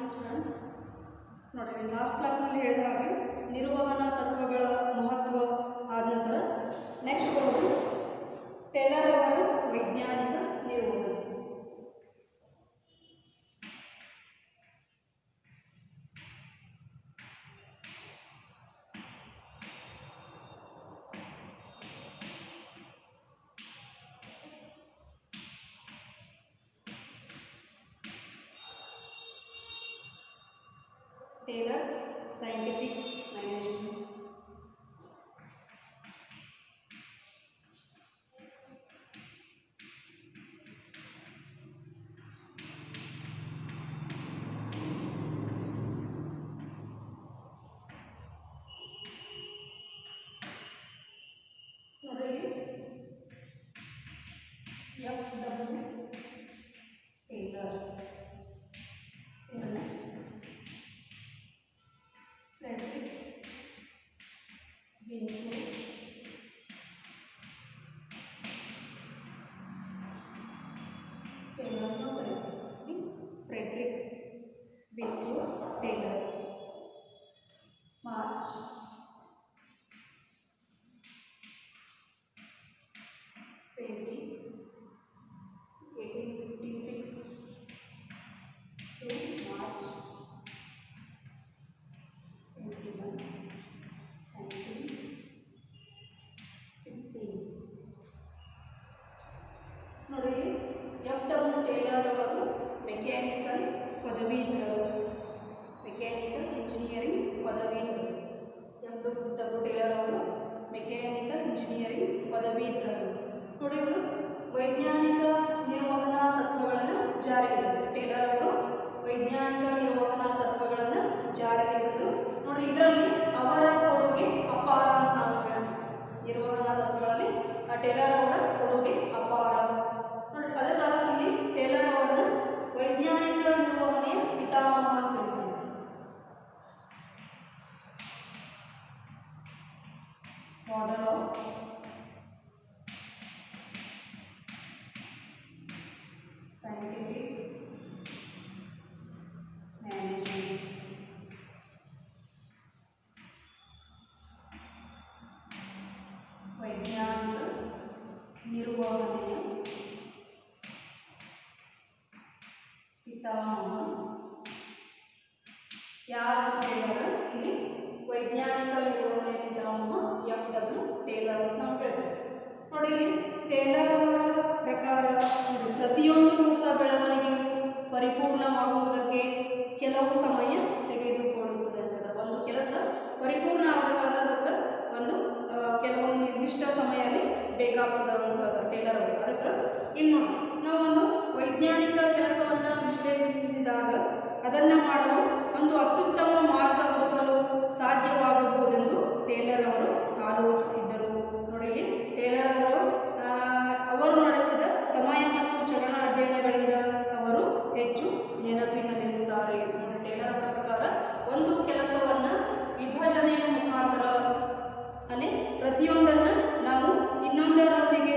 Morning students. ನೋಡಿರಿ, last ಕ್ಲಾಸ್ನಲ್ಲಿ ಹೇಳಿದ ಹಾಗೆ ನಿರ್ವಹಣಾ ತತ್ವಗಳ ಮಹತ್ವ ಆದ ನಂತರ ನೆಕ್ಸ್ಟ್ ಬರೋದು ಟೇಲರ್ ಅವರ ವೈಜ್ಞಾನಿಕ ನಿರ್ವಹಣೆ. Taylor's scientific management. F.W. Taylor. Frederick Winslow Taylor. March 20, 1856 to March 21, 1915. ನೋಡಿ, F.W. ಟೇಲರ್ ಅವರು ಮೆಕ್ಯಾನಿಕಲ್ ಪದವೀಧರರು, ಮೆಕ್ಯಾನಿಕಲ್ ಇಂಜಿನಿಯರಿಂಗ್ ಪದವೀಧರರು. F.W. ಟೇಲರ್ ಅವರು ಮೆಕ್ಯಾನಿಕಲ್ ಇಂಜಿನಿಯರಿಂಗ್ ಪದವೀಧರರು. ನೋಡಿ, ಅವರು ವೈಜ್ಞಾನಿಕ ನಿರ್ವಹಣಾ ತತ್ವಗಳನ್ನು ಜಾರಿಗೆ ಟೇಲರ್ ಅವರು ವೈಜ್ಞಾನಿಕ ನಿರ್ವಹಣಾ ತತ್ವಗಳನ್ನು ಜಾರಿಗೆ ತಂದರು. ನೋಡಿ, ಇದರಲ್ಲಿ ಅವರ ಕೊಡುಗೆ ಅಪಾರ ಅಂತ ನಾವು ಹೇಳ್ತೀವಿ. ನಿರ್ವಹಣಾ ತತ್ವಗಳಲ್ಲಿ ಟೇಲರ್ ಅವರ ಕೊಡುಗೆ ಅಪಾರ. ನೋಡಿ, ಅದಕ್ಕಾಗಿ ಇಲ್ಲಿ ಟೇಲರ್ ಅವರನ್ನ ವೈಜ್ಞಾನಿಕ ನಿರ್ವಹಣೆಯ ಪಿತಾಮಹ ಅಂತ ಕರೀತಾರೆ. Father of scientific management. ವೈಜ್ಞಾನಿಕ ನಿರ್ವಹಣೆಯ ಪಿತಾಮಹ ಯಾರು ಹೇಳಿದಾಗ ಇಲ್ಲಿ ವೈಜ್ಞಾನಿಕ ನಿರ್ವಹಣೆಯ ಪಿತಾಮಹ F.W. ಟೇಲರ್ ಅಂತ ನಾವು ಹೇಳ್ತೇವೆ. ನೋಡಿ, ಇಲ್ಲಿ ಟೇಲರ್ ಅವರ ಪ್ರಕಾರ ಪ್ರತಿಯೊಂದು ಹೊಸ ಬೆಳವಣಿಗೆಯು ಪರಿಪೂರ್ಣವಾಗುವುದಕ್ಕೆ ಕೆಲವು ಸಮಯ ತೆಗೆದುಕೊಳ್ಳುತ್ತದೆ ಅಂತ. ಒಂದು ಕೆಲಸ ಪರಿಪೂರ್ಣ ಆಗಬೇಕಾದ್ರೆ ಅದಕ್ಕೆ ಕೆಲವೊಂದು ನಿರ್ದಿಷ್ಟ ಸಮಯದಲ್ಲಿ ಬೇಕಾಗ್ತದೆ ಅಂತ ಹೇಳ್ತಾರೆ ಟೇಲರ್ ಅವರು. ಅದಕ್ಕೆ ಇಲ್ಲಿ ನೋಡಿ, ನಾವು ಒಂದು ವೈಜ್ಞಾನಿಕ ಕೆಲಸವನ್ನು ವಿಶ್ಲೇಷಿಸಿದಾಗ ಅದನ್ನು ಮಾಡಲು ಒಂದು ಅತ್ಯುತ್ತಮ ಮಾರ್ಗ ಹುಡುಕಲು ಸಾಧ್ಯವಾಗಬಹುದೆಂದು ಟೇಲರ್ ಅವರು ಆಲೋಚಿಸಿದ್ದರು. ನೋಡಿ, ಇಲ್ಲಿ ಟೇಲರ್ ಅವರು ನಡೆಸಿದ ಸಮಯ ಮತ್ತು ಚಲನ ಅಧ್ಯಯನಗಳಿಂದ ಅವರು ಹೆಚ್ಚು ನೆನಪಿನಲ್ಲಿರುತ್ತಾರೆ. ಟೇಲರ್ ಅವರ ಪ್ರಕಾರ ಒಂದು ಕೆಲಸವನ್ನು ವಿಭಜನೆಯ ಮುಖಾಂತರ ಅಲ್ಲಿ ಪ್ರತಿಯೊಂದನ್ನು ನಾವು ಇನ್ನೊಂದರೊಂದಿಗೆ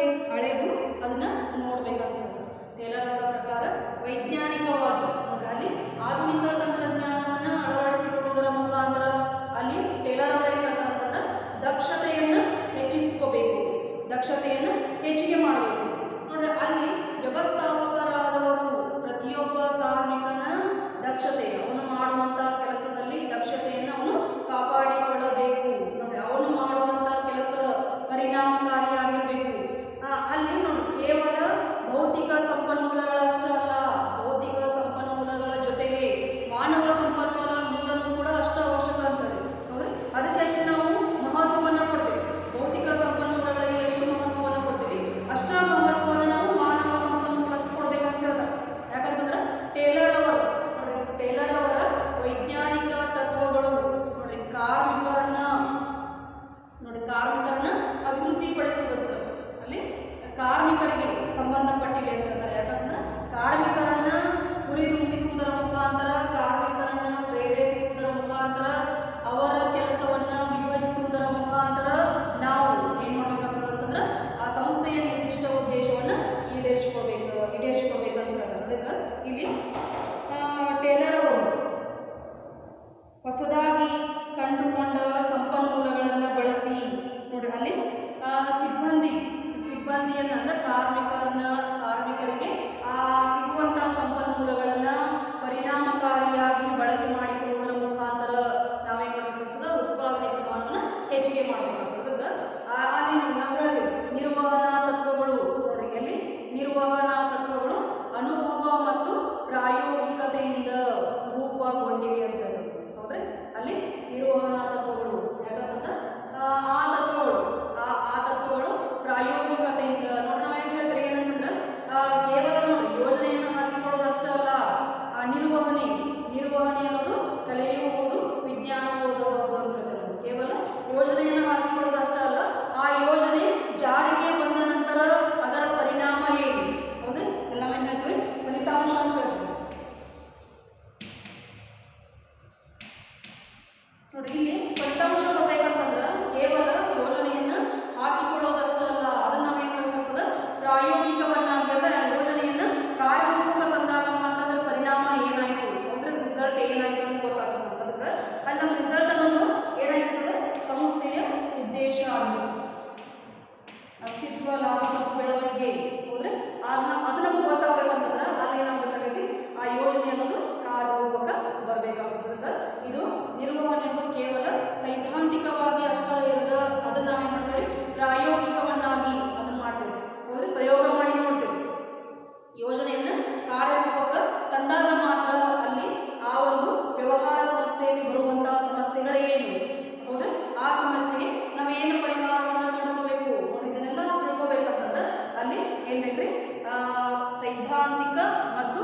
ಸೈದ್ಧಾಂತಿಕ ಮತ್ತು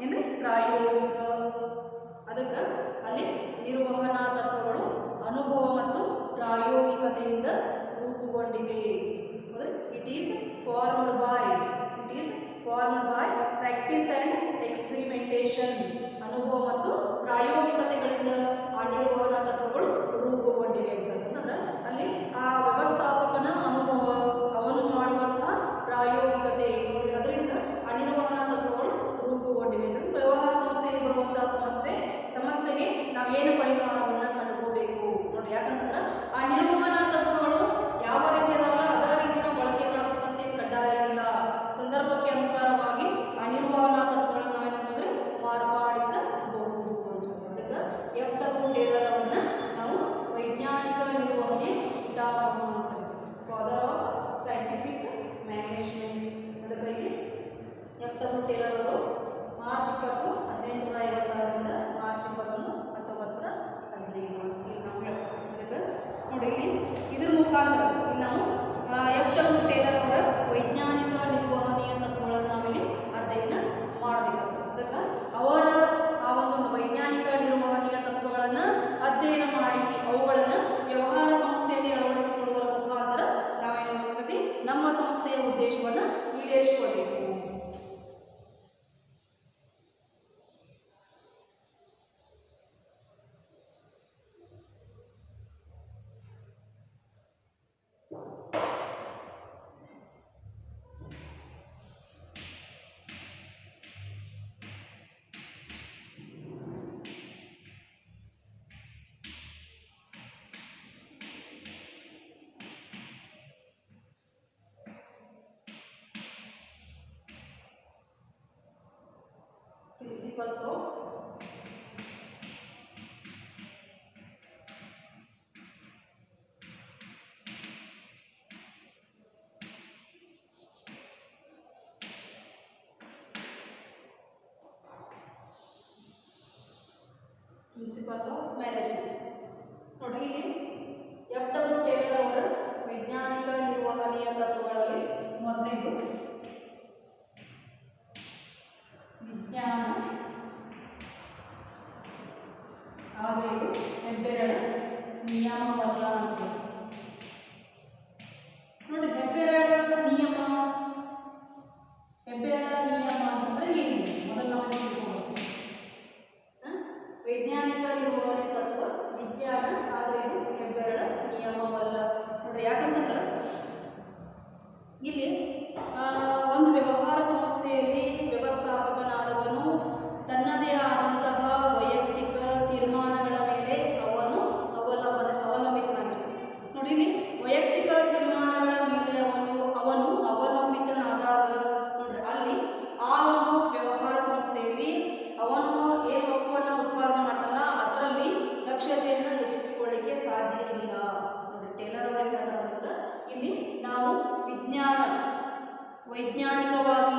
ಏನು ಪ್ರಾಯೋಗಿಕ. ಅದಕ್ಕೆ ಅಲ್ಲಿ ನಿರ್ವಹಣಾ ತತ್ವಗಳು ಅನುಭವ ಮತ್ತು ಪ್ರಾಯೋಗಿಕತೆಯಿಂದ ರೂಪುಗೊಂಡಿವೆ. It is formed by practice and experimentation. ಅನುಭವ ಮತ್ತು ಪ್ರಾಯೋಗಿಕತೆಗಳಿಂದ ಆ ನಿರ್ವಹಣಾ ತತ್ವಗಳು ರೂಪುಗೊಂಡಿವೆ ಅಂತಂದ್ರೆ ಅಲ್ಲಿ ಆ ವ್ಯವಸ್ಥಾಪಕನ ಅನುಭವ, ಅವನು ಮಾಡುವಂತಹ ಪ್ರಾಯೋಗಿಕತೆ, ಅದರಿಂದ ಆ ನಿರ್ವಹಣಾ ತತ್ವಗಳು ರೂಪುಗೊಂಡಿವೆ ಅಂತ. ವ್ಯವಹಾರ ಸಂಸ್ಥೆಯಲ್ಲಿ ಬರುವಂತಹ ಸಮಸ್ಯೆಗೆ ನಾವೇನು ಪರಿಹಾರವನ್ನು ಕಂಡುಕೋಬೇಕು ನೋಡಿ. ಯಾಕಂತಂದ್ರೆ ಆ ನಿರ್ವಹಣಾ ತತ್ವಗಳು ಯಾವ ರೀತಿ ಅದಾವಲ್ಲ ಅದೇ ರೀತಿ ನಾವು ಬಳಕೆ ಮಾಡ್ಬೇಕಂತ ಕಡ್ಡಾಯ ಇಲ್ಲ. ಸಂದರ್ಭಕ್ಕೆ ಅನುಸಾರವಾಗಿ ಆ ನಿರ್ವಹಣಾ ತತ್ವಗಳನ್ನು ನಾವೇನು ಮಾಡಿದ್ರೆ ಮಾರ್ಪಾಡಿಸಬಹುದು ಅಂತ. ಅದಕ್ಕೆ FW ಟೇಲರ್ ಅವರನ್ನ ನಾವು ವೈಜ್ಞಾನಿಕ ನಿರ್ವಹಣೆ ಪಿತಾಮಹ ಅಂತ ಕರಿತೀವಿ, ಫಾದರ್ ಆಫ್ ಸೈಂಟಿಫಿಕ್ ಮ್ಯಾನೇಜ್ಮೆಂಟ್. ಅದಕ್ಕೆ FW ಟೇಲರ್ ಅವರು ಮಾರ್ಚ್ 20, 1856ರಿಂದ ಮಾರ್ಚ್ 21, 1915 ಅಂತ ಇಲ್ಲಿ ನಾವು ಹೇಳ್ತೀವಿ. ಅದಕ್ಕೆ ನೋಡಿ ಇಲ್ಲಿ ಇದ್ರ ಮುಖಾಂತರ ಇಲ್ಲಿ ನಾವು FW ಟೇಲರ್ ಅವರ ವೈಜ್ಞಾನಿಕ ನಿರ್ವಹಣೆಯ ತತ್ವಗಳನ್ನು ನಾವಿಲ್ಲಿ ಅಧ್ಯಯನ ಮಾಡಬೇಕು. ಅದಕ್ಕೆ ಅವರ ಆ ಒಂದು ವೈಜ್ಞಾನಿಕ ನಿರ್ವಹಣೆಯ ತತ್ವಗಳನ್ನು ಅಧ್ಯಯನ ಮಾಡಿ ಅವುಗಳನ್ನು ವ್ಯವಹಾರ ಸಂಸ್ಥೆಯಲ್ಲಿ ಅಳವಡಿಸಿಕೊಳ್ಳುವುದರ ಮುಖಾಂತರ ನಾವೇನು ಮಾಡಬೇಕಂತೆ ನಮ್ಮ ಸಂಸ್ಥೆಯ ಉದ್ದೇಶವನ್ನು ಈಡೇರಿಸಿಕೊಳ್ಳಬೇಕು. Principles of management. ನೋಡಿ ಇಲ್ಲಿ FW ಟೇಲರ್ ಅವರ ವೈಜ್ಞಾನಿಕ ನಿರ್ವಹಣೆಯ ತತ್ವಗಳಲ್ಲಿ ಮೊದಲನೇದು ವಿಜ್ಞಾನ, ಆದರೆ ಇದು ಹೆಬ್ಬೆರಳ ನಿಯಮವಲ್ಲ ಅಂತೇಳಿ. ನೋಡಿ ಹೆಬ್ಬೆರಳ ನಿಯಮ ಅಂತಂದ್ರೆ ಏನು ಮೊದಲು ನಾವು ತಿಳ್ಕೊಬೇಕು. ವೈಜ್ಞಾನಿಕ ನಿರ್ವಹಣೆ ತತ್ವ ವಿಜ್ಞಾನ, ಆದರೆ ಇದು ಹೆಬ್ಬೆರಳ ನಿಯಮವಲ್ಲ. ನೋಡ್ರಿ ಯಾಕಂತಂದ್ರೆ ಇಲ್ಲಿ ಒಂದು ವ್ಯವಹಾರ ಸಂಸ್ಥೆಯಲ್ಲಿ ವ್ಯವಸ್ಥಾಪಕನಾದವನು ತನ್ನದೇ ಆದಂತಹ ವೈಯಕ್ತಿಕ ತೀರ್ಮಾನಗಳ ಮೇಲೆ ಅವನು ಅವಲಂಬಿತನಾಗಿರ್ತಾನೆ. ನೋಡಿ ಇಲ್ಲಿ ವೈಯಕ್ತಿಕ ತೀರ್ಮಾನಗಳ ಮೇಲೆ ಅವನು ಅವಲಂಬಿತನಾದಾಗ ನೋಡ್ರಿ ಅಲ್ಲಿ ಆ ಒಂದು ವ್ಯವಹಾರ ಸಂಸ್ಥೆಯಲ್ಲಿ ಅವನು ಏನು ವಸ್ತುವನ್ನು ಉತ್ಪಾದನೆ ಮಾಡ್ತಾನಲ್ಲ ಅದರಲ್ಲಿ ದಕ್ಷತೆಯನ್ನು ಹೆಚ್ಚಿಸಿಕೊಳ್ಳಿಕ್ಕೆ ಸಾಧ್ಯ ಇಲ್ಲ. ನೋಡಿ ಟೇಲರ್ ಅವರು ಏನು ಹೇಳ್ತಾರೆ ಅಂತಂದ್ರೆ ಇಲ್ಲಿ ನಾವು ವೈಜ್ಞಾನಿಕವಾಗಿ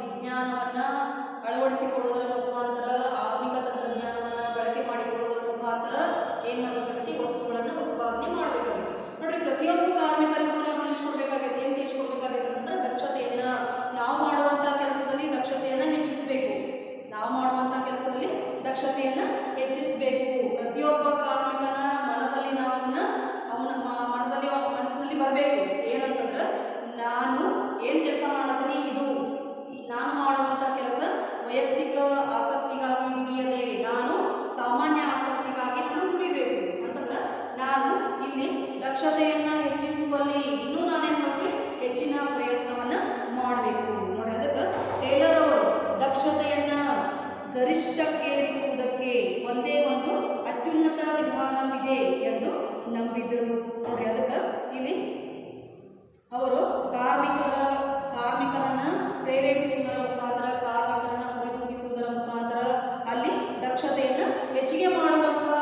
ವಿಜ್ಞಾನವನ್ನು ಅಳವಡಿಸಿಕೊಳ್ಳುವುದರ ಮುಖಾಂತರ, ಆಧುನಿಕ ತಂತ್ರಜ್ಞಾನವನ್ನು ಬಳಕೆ ಮಾಡಿಕೊಳ್ಳುವುದರ ಮುಖಾಂತರ ಏನು ಮಾಡಬೇಕಾಗತ್ತೆ, ವಸ್ತುಗಳನ್ನು ಉತ್ಪಾದನೆ ಮಾಡಬೇಕಾಗುತ್ತೆ. ನೋಡ್ರಿ ಪ್ರತಿಯೊಂದು ಕಾರ್ಮಿಕರಿಗೂ ನಾವು ತಿಳಿಸ್ಕೊಡ್ಬೇಕಾಗತ್ತೆ. ಏನು ತಿಳಿಸ್ಕೊಡ್ಬೇಕಾಗತ್ತೆ ಅಂತಂದ್ರೆ ದಕ್ಷತೆಯನ್ನು, ನಾವು ಮಾಡುವಂಥ ಕೆಲಸದಲ್ಲಿ ದಕ್ಷತೆಯನ್ನು ಹೆಚ್ಚಿಸಬೇಕು. ಪ್ರತಿಯೊಬ್ಬ ಕಾರ್ಮಿಕನ ಮನದಲ್ಲಿ ನಾವು ಅದನ್ನು ಮನಸ್ಸಿನಲ್ಲಿ ಬರಬೇಕು. ಏನಂತಂದ್ರೆ ನಾನು ಏನು ಕೆಲಸ ಮಾಡತ್ತೀನಿ, ಇದು ನಾನು ಮಾಡುವಂಥ ಕೆಲಸ ವೈಯಕ್ತಿಕ ಆಸಕ್ತಿಗಾಗಿ ದುಡಿಯದೆ ನಾನು ಸಾಮಾನ್ಯ ಆಸಕ್ತಿಗಾಗಿ ನಾನು ದುಡಿಬೇಕು ಅಂತಂದ್ರೆ ನಾನು ಇಲ್ಲಿ ದಕ್ಷತೆಯನ್ನು ಹೆಚ್ಚಿಸುವಲ್ಲಿ ಇನ್ನೂ ನಾನೇನು ಮಾಡಬೇಕು, ಹೆಚ್ಚಿನ ಪ್ರಯತ್ನವನ್ನು ಮಾಡಬೇಕು. ನೋಡಿ ಅದಕ್ಕೆ ಟೇಲರ್ ಅವರು ದಕ್ಷತೆಯನ್ನು ಗರಿಷ್ಠಕ್ಕೇರಿಸುವುದಕ್ಕೆ ಒಂದೇ ಒಂದು ಅತ್ಯುನ್ನತ ವಿಧಾನವಿದೆ ಎಂದು ನಂಬಿದ್ದರು. ನೋಡಿ ಅದಕ್ಕೆ ಇಲ್ಲಿ ಅವರು ಕಾರ್ಮಿಕರನ್ನ ಪ್ರೇರೇಪಿಸುವುದರ ಮುಖಾಂತರ, ಕಾರ್ಮಿಕರನ್ನ ಹುರಿದುಂಬಿಸುವುದರ ಮುಖಾಂತರ ಅಲ್ಲಿ ದಕ್ಷತೆಯನ್ನು ಹೆಚ್ಚಿಗೆ ಮಾಡುವಂತಹ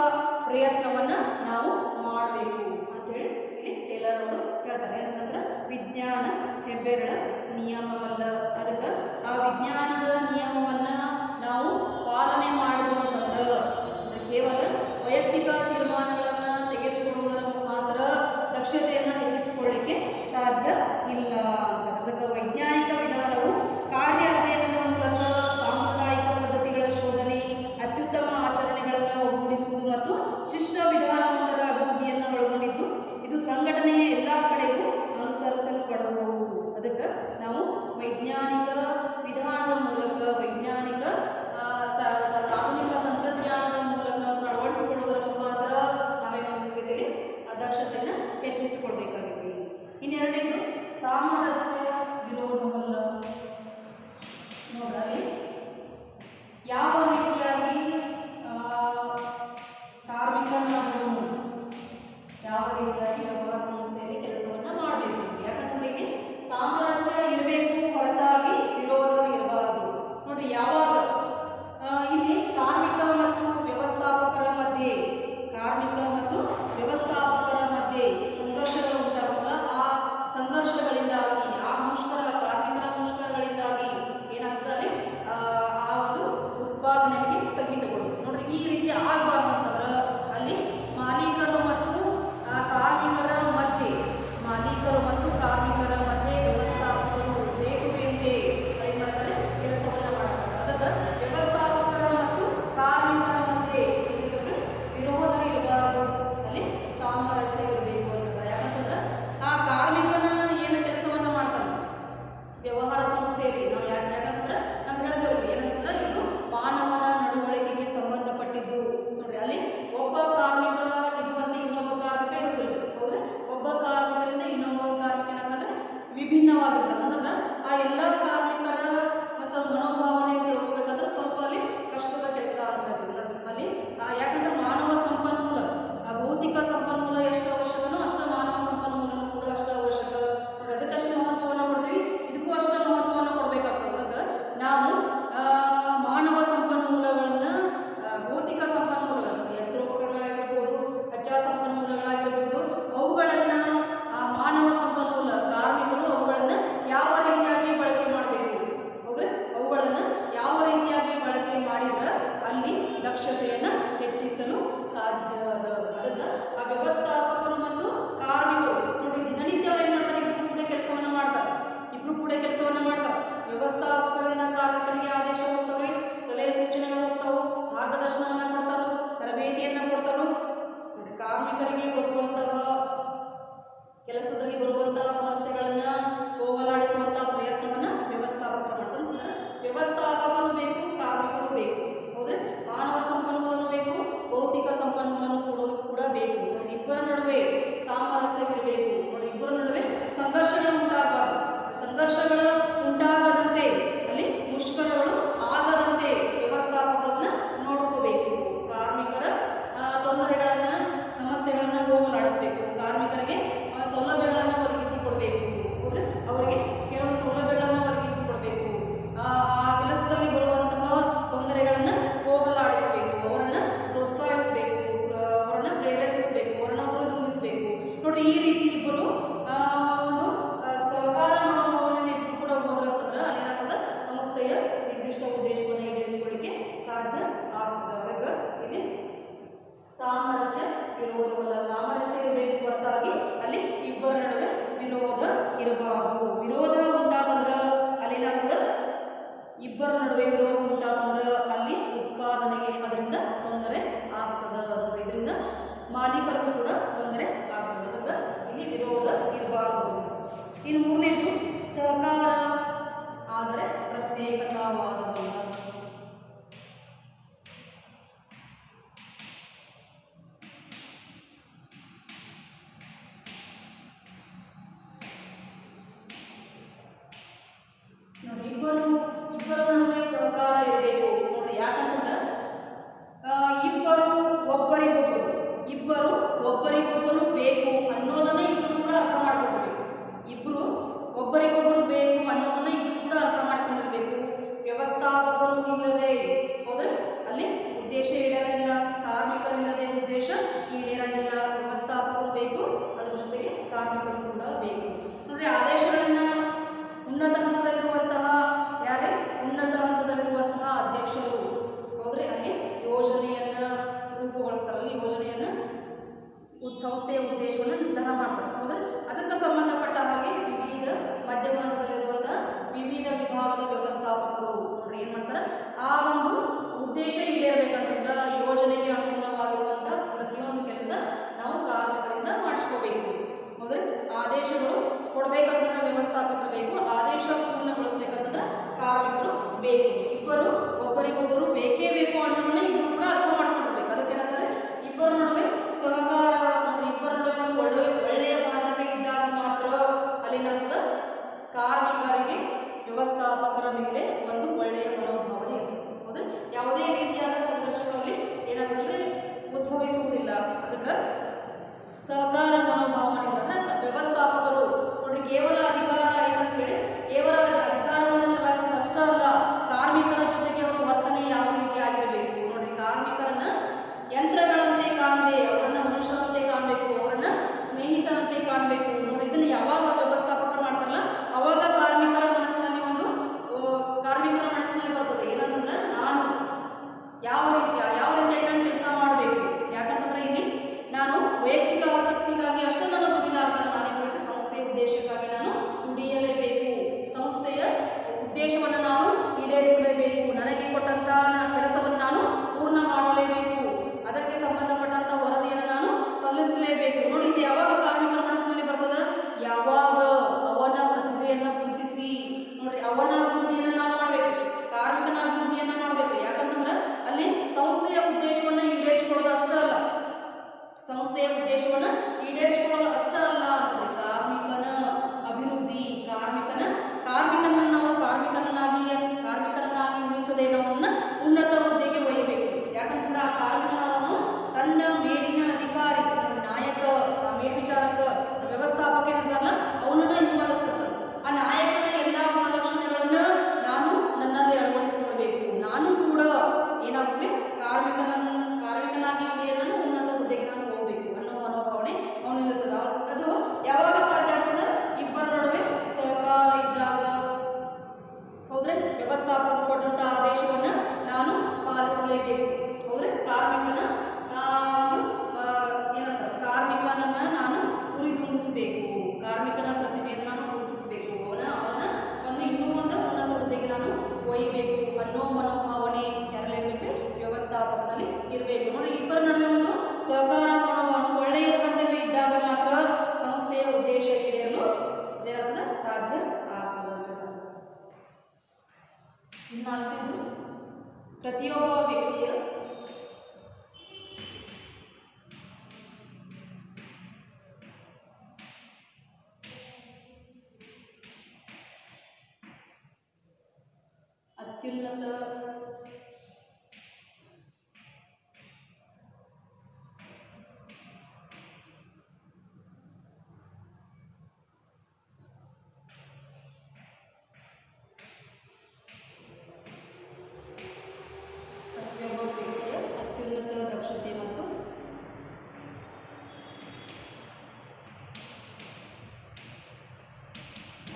ಪ್ರಯತ್ನವನ್ನು ನಾವು ಮಾಡಬೇಕು ಅಂತೇಳಿ ಇಲ್ಲಿ ಟೇಲರ್ ಅವರು ಹೇಳ್ತಾರೆ. ಏನಂದ್ರೆ ವಿಜ್ಞಾನ ಹೆಬ್ಬೆರಳ ನಿಯಮವಲ್ಲ. ಅದಕ್ಕೆ ಆ ವಿಜ್ಞಾನದ ನಿಯಮವನ್ನು ನಾವು ಪಾಲನೆ ಮಾಡಿದ್ವು ಅಂತಂದ್ರೆ ಕೇವಲ ವೈಯಕ್ತಿಕ ತೀರ್ಮಾನಗಳನ್ನು ತೆಗೆದುಕೊಳ್ಳುವುದರ ಮುಖಾಂತರ ದಕ್ಷತೆಯನ್ನು ಹೆಚ್ಚಿಸಿಕೊಳ್ಳಲಿಕ್ಕೆ ಸಾಧ್ಯ ಇಲ್ಲ. ಅದಕ್ಕೆ ವೈಜ್ಞಾನಿಕ ವಿಧಾನವು ಇಬ್ಬರ ನಡುವೆ ವಿರೋಧ ಉಂಟಾದಂದ್ರೆ ಅಲ್ಲಿ ಉತ್ಪಾದನೆಗೆ ಅದರಿಂದ ತೊಂದರೆ ಆಗ್ತದೆ ನೋಡ್ರಿ. ಇದರಿಂದ ಮಾಲೀಕರಿಗೂ ಕೂಡ ತೊಂದರೆ ಆಗ್ತದೆ. ಅದಕ್ಕೆ ಇಲ್ಲಿ ವಿರೋಧ ಇರಬಾರ್ದು. ಇನ್ನು ಮೂರನೇದು ಸಹಕಾರ ಆದರೆ ಪ್ರತ್ಯೇಕತಾವಾದವಲ್ಲ. ನೋಡಿ, ಇಬ್ಬರ ನಡುವೆ ಸಹಕಾರ ಇರಬೇಕು ನೋಡ್ರಿ. ಯಾಕಂತಂದ್ರೆ ಇಬ್ಬರು ಒಬ್ಬರಿಗೊಬ್ಬರು ಬೇಕು ಅನ್ನೋದನ್ನ ಇಬ್ಬರು ಕೂಡ ಅರ್ಥ ಮಾಡ್ಕೊಂಡಿರ್ಬೇಕು. ಇಬ್ಬರು ಒಬ್ಬರಿಗೊಬ್ಬರು ಬೇಕು ಅನ್ನೋದನ್ನ ಇಬ್ಬರು ಕೂಡ ಅರ್ಥ ಮಾಡ್ಕೊಂಡಿರ್ಬೇಕು. ವ್ಯವಸ್ಥಾಪಕರು ಇಲ್ಲದೆ ಹೋದ್ರೆ ಅಲ್ಲಿ ಉದ್ದೇಶ ಈಡೇರಂಗಿಲ್ಲ. ಕಾರ್ಮಿಕರಿಲ್ಲದೆ ಉದ್ದೇಶ ಈಡೇರಂಗಿಲ್ಲ. ವ್ಯವಸ್ಥಾಪಕರು ಬೇಕು, ಅದರ ಜೊತೆಗೆ ಕಾರ್ಮಿಕರು ಕೂಡ ಬೇಕು ನೋಡ್ರಿ. ಆದೇಶಗಳನ್ನ ಉನ್ನತ ಹಂತದಲ್ಲಿರುವಂತಹ ಅಧ್ಯಕ್ಷರು ಹೋದ್ರೆ ಅಲ್ಲಿ ಯೋಜನೆಯನ್ನ ರೂಪುಗೊಳಿಸ್ತಾರಲ್ಲಿ ಯೋಜನೆಯನ್ನ ಸಂಸ್ಥೆಯ ಉದ್ದೇಶವನ್ನು ನಿರ್ಧಾರ ಮಾಡ್ತಾರೆ. ಹೌದ್ರೆ ಅದಕ್ಕೆ ಸಂಬಂಧಪಟ್ಟ ಹಾಗೆ ಮಧ್ಯಮ ಹಂತದಲ್ಲಿರುವಂತಹ ವಿವಿಧ ವಿಭಾಗದ ವ್ಯವಸ್ಥಾಪಕರು ನೋಡ್ರಿ ಏನ್ ಮಾಡ್ತಾರೆ, ಆ ಒಂದು ಉದ್ದೇಶ ಈಡೇರಬೇಕಂತಂದ್ರೆ ಯೋಜನೆಗೆ ಅನುಗುಣವಾಗಿರುವಂತಹ ಪ್ರತಿಯೊಂದು ಕೆಲಸ ನಾವು ಕಾರ್ಮಿಕರಿಂದ ಮಾಡಿಸ್ಕೋಬೇಕು. ಹೌದ್ರೆ ಆದೇಶಗಳು ಕೊಡ್ಬೇಕಂತಂದ್ರೆ ವ್ಯವಸ್ಥಾಪಕರು ಬೇಕು, ಆದೇಶ ಪೂರ್ಣಗೊಳಿಸ್ಬೇಕಂತಂದ್ರೆ ಕಾರ್ಮಿಕರು ಬೇಕು. ಇಬ್ಬರು ಒಬ್ಬರಿಗೊಬ್ಬರು ಬೇಕೇ ಬೇಕು ಅನ್ನೋದನ್ನ ಇಬ್ಬರು ಕೂಡ ಅರ್ಥ ಮಾಡ್ಕೊಂಡಿರ್ಬೇಕು. ಅದಕ್ಕೆ ಏನಂತಾರೆ, ಇಬ್ಬರ ನಡುವೆ ಸಹಕಾರ ನೋಡಿ. ಇಬ್ಬರ ನಡುವೆ ಒಂದು ಒಳ್ಳೆಯ ಬಾಂಧವ್ಯ ಇದ್ದಾಗ ಮಾತ್ರ ಅಲ್ಲೇನಾಗ್ತದೆ, ಕಾರ್ಮಿಕರಿಗೆ ವ್ಯವಸ್ಥಾಪಕರ ಮೇಲೆ ಒಂದು ಒಳ್ಳೆಯ ಮನೋಭಾವನೆ ಇರ್ತದೆ. ಹೌದ್ರೆ ಯಾವುದೇ ರೀತಿಯಾದ ಸಂಘರ್ಷಗಳಲ್ಲಿ ಏನಾಗ್ತದೆ ಉದ್ಭವಿಸುವುದಿಲ್ಲ. ಅದಕ್ಕೆ ಸಹಕಾರ ಮನೋಭಾವನೆ ಅಂದ್ರೆ ವ್ಯವಸ್ಥಾಪಕರು ನೋಡಿ ಕೇವಲ ಅಧಿಕಾರ ಆಯ್ತು ಅಂತ ಹೇಳಿ ಕೇವಲ ಅಧಿಕಾರವನ್ನು ಚಲಾಯಿಸಿದ ಅಷ್ಟೇ ಅಲ್ಲ, ಕಾರ್ಮಿಕರ ಜೊತೆಗೆ ಅವರ ವರ್ತನೆ ಯಾವ ರೀತಿ ಆಗಿರಬೇಕು ನೋಡ್ರಿ. ಕಾರ್ಮಿಕರನ್ನ ಯಂತ್ರಗಳಂತೆ ಕಾಣದೆ ಅವರನ್ನ ಮನುಷ್ಯರಂತೆ ಕಾಣಬೇಕು, ಅವರನ್ನ ಸ್ನೇಹಿತರಂತೆ ಕಾಣಬೇಕು ನೋಡಿ. ಇದನ್ನ ಯಾವಾಗ ವ್ಯವಸ್ಥಾಪಕರು ಮಾಡ್ತಾರಲ್ಲ ಅವಾಗ ಕಾರ್ಮಿಕರ ಮನಸ್ಸಿನಲ್ಲಿ ಬರ್ತದೆ ಏನಂತಂದ್ರೆ ನಾನು ಯಾವ ರೀತಿಯಾಗಿ ಕೆಲಸ ಮಾಡಬೇಕು. ಯಾಕಂತಂದ್ರೆ ಇಲ್ಲಿ ನಾನು ವೈಯಕ್ತಿಕ ಆಸಕ್ತಿಗಾಗಿ ಅಷ್ಟೇ ನಾನು ದುಡಿಲಾರ್ದಲ್ಲ, ನಾನೇನು ಸಂಸ್ಥೆಯ ಉದ್ದೇಶಕ್ಕಾಗಿ ನಾನು ದುಡಿಯಲೇಬೇಕು. ಸಂಸ್ಥೆಯ ಉದ್ದೇಶವನ್ನು ನಾನು ಈಡೇರಿಸಲೇಬೇಕು. ನನಗೆ ಕೊಟ್ಟಂತ ಕೆಲಸವನ್ನು ನಾನು ಪೂರ್ಣ ಮಾಡಲೇಬೇಕು. ಅದಕ್ಕೆ ಸಂಬಂಧಪಟ್ಟಂತ ವರದಿಯನ್ನು ನಾನು ಸಲ್ಲಿಸಲೇಬೇಕು ನೋಡಿ. ಇದು ಯಾವಾಗ ಕಾರ್ಮಿಕರ ಮನಸ್ಸಿನಲ್ಲಿ ಬರ್ತದೆ, ಯಾವಾಗ ಅವನ ಪ್ರತಿಭೆಯನ್ನು ಗುರುತಿಸಿ ನೋಡ್ರಿ ಅವನ ಅಭಿವೃದ್ಧಿಯನ್ನು ನಾವು ಮಾಡಬೇಕು, ಕಾರ್ಮಿಕನ ಅಭಿವೃದ್ಧಿಯನ್ನು ಮಾಡಬೇಕು. ಯಾಕಂತಂದ್ರೆ ಅಲ್ಲಿ ಸಂಸ್ಥೆಯ ಉದ್ದೇಶವನ್ನು ಈಡೇರಿಸಿಕೊಳ್ಳೋದು ಅಷ್ಟೇ ಅಲ್ಲ ನೋಡಿ, ಕಾರ್ಮಿಕನ ಅಭಿವೃದ್ಧಿ, ಕಾರ್ಮಿಕನನ್ನು ನಾವು ಕಾರ್ಮಿಕನನ್ನಾಗಿ ಉಳಿಸದೆ ಅವನ್ನ ಉನ್ನತ ಹುದ್ದೆಗೆ ಒಯ್ಯಬೇಕು. ಯಾಕಂತಂದ್ರೆ ಆ ಕಾರ್ಮಿಕನನ್ನು ತನ್ನ ಮೇಲಿನ ಅಧಿಕಾರಿ, ನಾಯಕ, ಮೇಲ್ವಿಚಾರಕ, ವ್ಯವಸ್ಥಾಪಕ ಏನಿರ್ತಾರಲ್ಲ ಅವನನ್ನ ಹಿಂಬಾಲಿಸ್ತಾರೆ. ಆ ನಾಯಕನ ಎಲ್ಲ ಗುಣಲಕ್ಷಣಗಳನ್ನ ನಾನು ನನ್ನಲ್ಲಿ ಅಳವಡಿಸಿಕೊಳ್ಬೇಕು. ನಾನು ಕೂಡ ಏನಾಗಲಿ ಕಾರ್ಮಿಕನಾಗಿ ಉಳಿಯೋದನ್ನು ಉನ್ನತ ಹುದ್ದೆಗೆ ನಾನು ಹೋಗಬೇಕು ಅನ್ನೋ ಮನೋಭಾವನೆ ಅವನಿರುತ್ತದೆ. ಅದು ಯಾವಾಗ ಸಾಧ್ಯ ಆಗ್ತದೆ, ಇಬ್ಬರ ನಡುವೆ ಸಹಕಾರ ಇದ್ದಾಗ. ಹೌದ್ರೆ ವ್ಯವಸ್ಥಾಪಕರು ಕೊಟ್ಟಂತ ಆದೇಶವನ್ನ ನಾನು ಪಾಲಿಸಲೇಬೇಕು. ಹೌದ್ರೆ ಕಾರ್ಮಿಕನನ್ನ ನಾನು ಹುರಿದುಂಬಿಸಬೇಕು, ಕಾರ್ಮಿಕನ ಪ್ರತಿಭೆಯನ್ನು ನಾನು ಗುರುತಿಸಬೇಕು, ಅವನ ಇನ್ನೂ ಒಂದು ಉನ್ನತ ಹುದ್ದೆಗೆ ನಾನು ಒಯ್ಯಬೇಕು ಅನ್ನೋ ಮನೋಭಾವನೆ ಯಾರಲ್ಲಿರ್ಬೇಕು, ವ್ಯವಸ್ಥಾಪಕನಲ್ಲಿ ಇರಬೇಕು ನೋಡಿ. ಇಬ್ಬರ ನಡುವೆ ಒಂದು ಸಹಕಾರ ಮನೋಭಾವನೆ ಒಳ್ಳೆಯ ಬಾಂಧವ್ಯ ಇದ್ದಾಗ ಮಾತ್ರ ಸಂಸ್ಥೆಯ ಉದ್ದೇಶ ಈಡೇರಲು ಸಾಧ್ಯ ಆಗ್ತದೆ. ಇನ್ನು ಪ್ರತಿಯೊಬ್ಬ ವ್ಯಕ್ತಿಯ ಅತ್ಯುನ್ನತ ದಕ್ಷತೆ ಮತ್ತು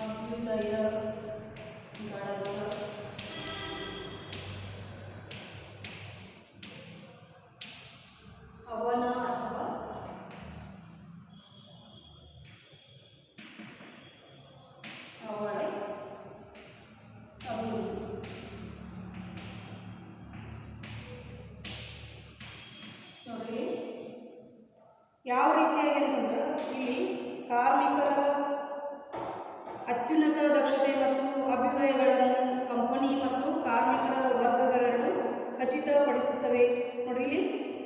ಅಭ್ಯುದಯ ಯಾವ ರೀತಿಯಾಗಿ ಅಂತಂದ್ರೆ ಇಲ್ಲಿ ಕಾರ್ಮಿಕರ ಅತ್ಯುನ್ನತ ದಕ್ಷತೆ ಮತ್ತು ಅಭ್ಯುದಯಗಳನ್ನು ಕಂಪನಿ ಮತ್ತು ಕಾರ್ಮಿಕರ ವರ್ಗಗಳೆರಡು ಖಚಿತಪಡಿಸುತ್ತವೆ. ನೋಡ್ರಿ, ಇಲ್ಲಿ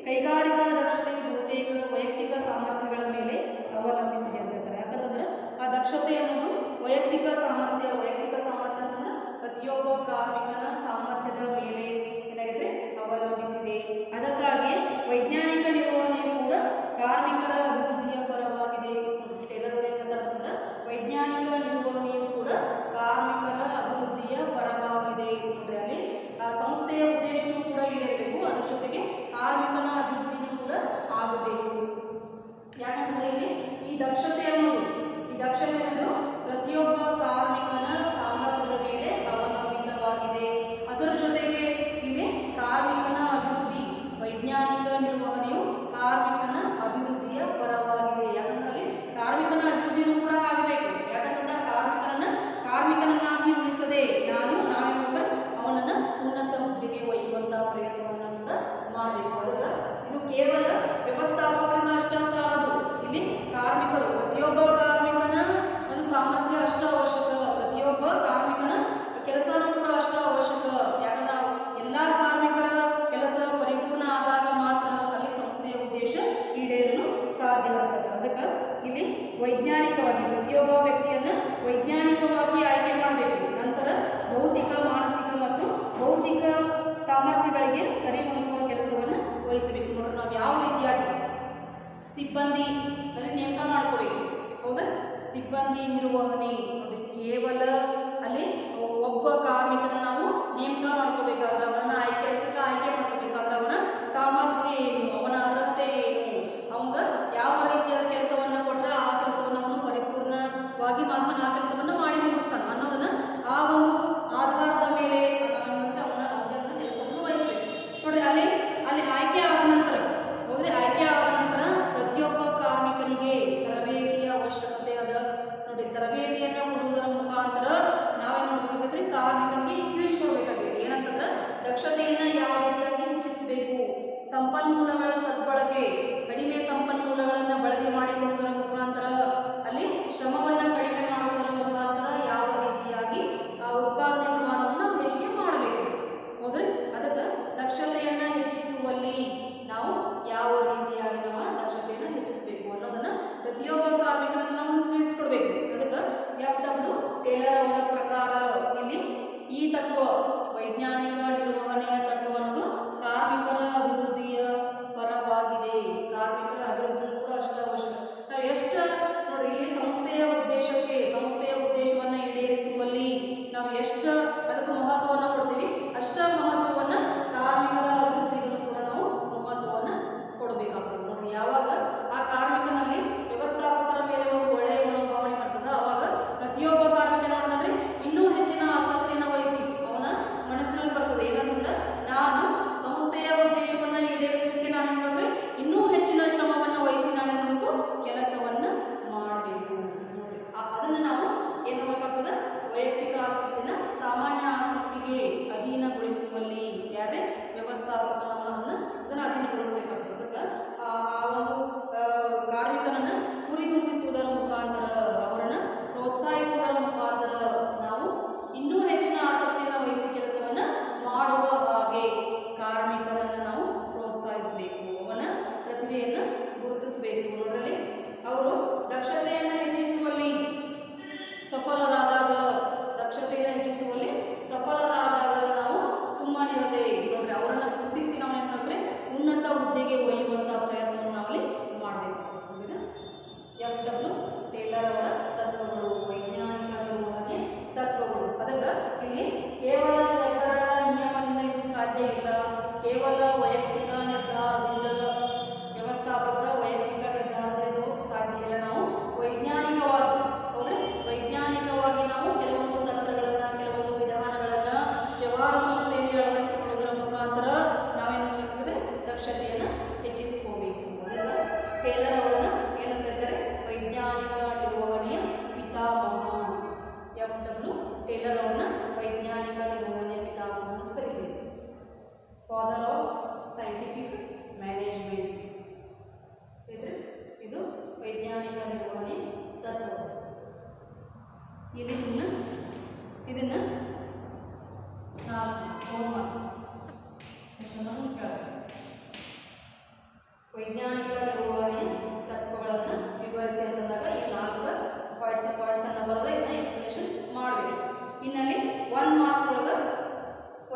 ಕೈಗಾರಿಕಾ ದಕ್ಷತೆಯು ಬಹುತೇಕ ವೈಯಕ್ತಿಕ ಸಾಮರ್ಥ್ಯಗಳ ಮೇಲೆ ಅವಲಂಬಿಸಿದೆ ಅಂತ ಹೇಳ್ತಾರೆ. ಯಾಕಂತಂದ್ರೆ ಆ ದಕ್ಷತೆ ಅನ್ನೋದು ವೈಯಕ್ತಿಕ ಸಾಮರ್ಥ್ಯ ಅಂತಂದ್ರೆ ಪ್ರತಿಯೊಬ್ಬ ಕಾರ್ಮಿಕನ ಸಾಮರ್ಥ್ಯದ ಮೇಲೆ ಏನಾಗಿದೆ ಅವಲಂಬಿಸಿದೆ. ಅದಕ್ಕಾಗಿ ವೈಜ್ಞಾನಿಕ ನಿರ್ವಹಣೆ ಕೂಡ ಕಾರ್ಮಿಕರ ಅಭಿವೃದ್ಧಿಯ ಪರವಾಗಿದೆ. ಟೇಲರ್ ಅವರು ಏನು ಹೇಳ್ತಾರೆ ಅಂತಂದ್ರೆ ವೈಜ್ಞಾನಿಕ ನಿರ್ವಹಣೆಯು ಕೂಡ ಕಾರ್ಮಿಕರ ಅಭಿವೃದ್ಧಿಯ ಪರವಾಗಿದೆ. ನೋಡ್ರಿ, ಅಲ್ಲಿ ಆ ಸಂಸ್ಥೆಯ ಉದ್ದೇಶವೂ ಕೂಡ ಈಡೇರಬೇಕು, ಅದ್ರ ಜೊತೆಗೆ ಕಾರ್ಮಿಕನ ಅಭಿವೃದ್ಧಿನೂ ಕೂಡ ಆಗಬೇಕು. ಯಾಕಂದ್ರೆ ಇಲ್ಲಿ ಈ ದಕ್ಷತೆ ಅನ್ನೋದು ಪ್ರತಿಯೊಬ್ಬ ಕಾರ್ಮಿಕನ ಸಾಮರ್ಥ್ಯದ ಮೇಲೆ ಅವಲಂಬಿತವಾಗಿದೆ. ಅದರ ಜೊತೆಗೆ ಇಲ್ಲಿ ಕಾರ್ಮಿಕನ ಅಭಿವೃದ್ಧಿ, ವೈಜ್ಞಾನಿಕ ನಿರ್ವಹಣೆಯು ಕಾರ್ಮಿಕನ ಅಭಿವೃದ್ಧಿಯ ಪರವಾಗಿದೆ. ಯಾಕಂದ್ರೆ ಕಾರ್ಮಿಕನ ಅಭಿವೃದ್ಧಿನೂ ಕೂಡ ಆಗಬೇಕು. ಯಾಕಂತಂದ್ರೆ ಕಾರ್ಮಿಕನನ್ನಾಗಿ ಉಳಿಸದೆ ನಾವೇನೊಬ್ಬರು ಅವನನ್ನ ಉನ್ನತ ಹುದ್ದೆಗೆ ಒಯ್ಯುವಂತಹ ಪ್ರಯತ್ನವನ್ನು ಕೂಡ ಮಾಡಬೇಕು. ಅದಕ್ಕೆ ಇದು ಕೇವಲ ವ್ಯವಸ್ಥಾಪಕರಿಂದ ಅಷ್ಟೇ ಸಾಲದು. ಇಲ್ಲಿ ಕಾರ್ಮಿಕರು, ಪ್ರತಿಯೊಬ್ಬ ಕಾರ್ಮಿಕನ ಒಂದು ಸಾಮರ್ಥ್ಯ ಅಷ್ಟ ಅವಶ್ಯಕ, ಪ್ರತಿಯೊಬ್ಬ ಕಾರ್ಮಿಕನ ಕೆಲಸನೂ ಕೂಡ ಅಷ್ಟ ಅವಶ್ಯಕ. ಯಾಕಂದ್ರೆ ಎಲ್ಲ ಕಾರ್ಮಿಕರ ಕೆಲಸ ಪರಿಪೂರ್ಣ ಆದಾಗ ಮಾತ್ರ ಅಲ್ಲಿ ಸಂಸ್ಥೆಯ ಉದ್ದೇಶ ಈಡೇರಲು ಸಾಧ್ಯ ಆಗ್ತದೆ. ಅದಕ್ಕೆ ಇಲ್ಲಿ ವೈಜ್ಞಾನಿಕವಾಗಿ ಪ್ರತಿಯೊಬ್ಬ ವ್ಯಕ್ತಿಯನ್ನ ವೈಜ್ಞಾನಿಕವಾಗಿ ಆಯ್ಕೆ ಮಾಡಬೇಕು. ನಂತರ ಭೌತಿಕ, ಮಾನಸಿಕ ಮತ್ತು ಬೌದ್ಧಿಕ ಸಾಮರ್ಥ್ಯಗಳಿಗೆ ಸರಿ ಹೊಂದುವ ಕೆಲಸವನ್ನು ವಹಿಸಬೇಕು. ನೋಡ್ರಿ, ನಾವು ಯಾವ ರೀತಿಯಾಗಿ ಸಿಬ್ಬಂದಿ ನೇಮಕ ಮಾಡ್ಕೋಬೇಕು. ಹೌದಾ? ಸಿಬ್ಬಂದಿ ನಿರ್ವಹಣೆ ಕೇವಲ ಅಲ್ಲಿ ಒಬ್ಬ ಕಾರ್ಮಿಕನ ನಾವು ನೇಮಕ ಮಾಡ್ಕೋಬೇಕಾದ್ರೆ, ಅವನನ್ನ ಕೆಲಸಕ್ಕೆ ಆಯ್ಕೆ ಮಾಡ್ಕೋಬೇಕಾದ್ರೆ ಅವನ ಸಾಮರ್ಥ್ಯ ಏನು, ಅವನ ಅರ್ಹತೆ ಏನು, ಅವಂಗ ಯಾವ ರೀತಿಯಾದ ಕೆಲಸವನ್ನು ಕೊಟ್ಟರೆ ಆ ಕೆಲಸವನ್ನು ಅವನು ಪರಿಪೂರ್ಣವಾಗಿ ಮಾತ್ರ ಆ ಕೆಲಸವನ್ನು ಮಾಡಿ ಮುಗಿಸ್ತಾನೆ ಅನ್ನೋದನ್ನ ಆ ಒಂದು ಆಧಾರದ ಮೇಲೆ ಅವನ ಕೆಲಸವನ್ನು ವಹಿಸಬೇಕು. ನೋಡ್ರಿ, ಅಲ್ಲಿ ಆಯ್ಕೆ ಆದ ನಂತರ ಪ್ರತಿಯೊಬ್ಬ ಕಾರ್ಮಿಕನಿಗೆ ತರಬೇತಿಯ ಅವಶ್ಯಕತೆ ಅದ. ನೋಡಿ, ತರಬೇತಿಯನ್ನು ಕೊಡುವುದರ ಮುಖಾಂತರ ನಾವೇನು ಮಾಡಬೇಕಾಗತ್ತೆ, ಕಾರ್ಮಿಕನಿಗೆ ಇಂಕ್ರೀಸ್ ಕೊಡಬೇಕಾಗಿದೆ. ಏನಂತಂದ್ರೆ ದಕ್ಷತೆಯನ್ನ ಯಾವ ರೀತಿಯಾಗಿ ಹೆಚ್ಚಿಸಬೇಕು, ಸಂಪನ್ಮೂಲಗಳ ಸದ್ಬಳಕೆ, ಕಡಿಮೆ ಸಂಪನ್ಮೂಲಗಳನ್ನು ಬಳಕೆ ಮಾಡಿಕೊಳ್ಳುವುದರ ಮುಖಾಂತರ ಅಲ್ಲಿ ಶ್ರಮವನ್ನು ಕಡಿಮೆ ಮಾಡುವುದರ ಮುಖಾಂತರ ಯಾವ ರೀತಿಯಾಗಿ ಆ ಉತ್ಪಾದನೆ ಪ್ರಮಾಣವನ್ನು ಹೆಚ್ಚಿಗೆ ಮಾಡಬೇಕು. ಹೌದ್ರಿ? ಅದಕ್ಕೆ ದಕ್ಷತೆಯನ್ನು ಹೆಚ್ಚಿಸುವಲ್ಲಿ ನಾವು ಯಾವ ರೀತಿಯಾಗಿ ನಮ್ಮ ದಕ್ಷತೆಯನ್ನು ಹೆಚ್ಚಿಸಬೇಕು ಅನ್ನೋದನ್ನ ಪ್ರತಿಯೊಬ್ಬ ಕಾರ್ಮಿಕರನ್ನು ನಾವು ತಿಳಿಸ್ಕೊಡ್ಬೇಕು. ಅದಕ್ಕೆ FW ಟೇಲರ್ ಅವರ ಪ್ರಕಾರ ಇಲ್ಲಿ ಈ ತತ್ವ, ವೈಜ್ಞಾನಿಕ ನಿರ್ವಹಣೆಯ ತತ್ವ ಅನ್ನೋದು ಕಾರ್ಮಿಕರ ಅಭಿವೃದ್ಧಿಯ ಪರವಾಗಿದೆ. ಕಾರ್ಮಿಕರ ಅಭಿವೃದ್ಧಿ ಕೂಡ ಅಷ್ಟ ಅವಶ್ಯಕ. ನಾವು ಎಷ್ಟು ನೋಡ್ರಿ, ಇಲ್ಲಿ ಸಂಸ್ಥೆಯ ಉದ್ದೇಶವನ್ನು ಈಡೇರಿಸುವಲ್ಲಿ ನಾವು ಎಷ್ಟು ಅದಕ್ಕೆ ಮಹತ್ವವನ್ನು ಕೊಡ್ತೀವಿ, ಅಷ್ಟ ಮಹತ್ವವನ್ನು ಕಾರ್ಮಿಕರ ಅಭಿವೃದ್ಧಿಗೂ ಕೂಡ ನಾವು ಮಹತ್ವವನ್ನು ಕೊಡಬೇಕಾಗ್ತದೆ. ನೋಡಿ, ಯಾವಾಗ ಆ ಕಾರ್ಮಿಕನಲ್ಲಿ ವ್ಯವಸ್ಥಾಪಕರ ಮೇಲೆ ಒಂದು ಒಳ್ಳೆಯ ಮನೋಭಾವನೆ ಬರ್ತದೆ, ಅವಾಗ ಪ್ರತಿಯೊಬ್ಬ ಕಾರ್ಮಿಕ ನೋಡಿದ್ರೆ ಇನ್ನೂ ಹೆಚ್ಚಿನ ಆಸಕ್ತಿಯನ್ನು ವಹಿಸಿ ಅವನ ಮನಸ್ಸಿನಲ್ಲಿ ಬರ್ತದೆ. ಏನಂತಂದ್ರೆ